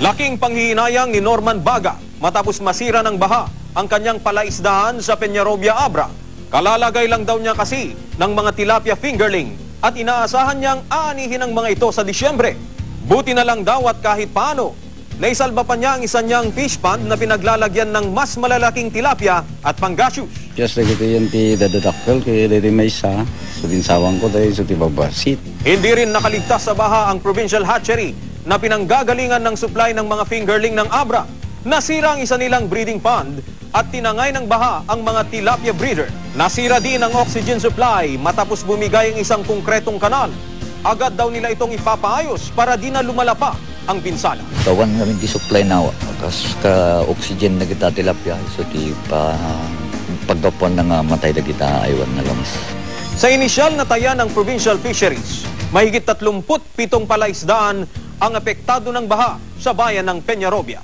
Laking panghihinayang ni Norman Baga matapos masira ng baha ang kanyang palaisdaan sa Peñarobia, Abra. Kalalagay lang daw niya kasi ng mga tilapia fingerling at inaasahan niyang aanihin ang mga ito sa Disyembre. Buti na lang daw at kahit paano, naisalba pa niya ang isa niyang fish pond na pinaglalagyan ng mas malalaking tilapia at panggasyus. Just like ito yung ti dadadakkel kaya dito may isa. So dinsawang ko dahil sa tibabasit. Hindi rin nakaligtas sa baha ang provincial hatchery na pinanggagalingan ng supply ng mga fingerling ng Abra. Nasira ang isa nilang breeding pond at tinangay ng baha ang mga tilapia breeder. Nasira din ang oxygen supply matapos bumigay ang isang konkretong kanal. Agad daw nila itong ipapaayos para di na lumala pa ang pinsala. Kawan kami di supply na kas ka oxygen na kita tilapia so di pa pagdapuan na nga matay na kita aywan na lang. Sa inisyal na taya ng provincial fisheries, mahigit 37 palaisdaan ang apektado ng baha sa bayan ng Peñarobia.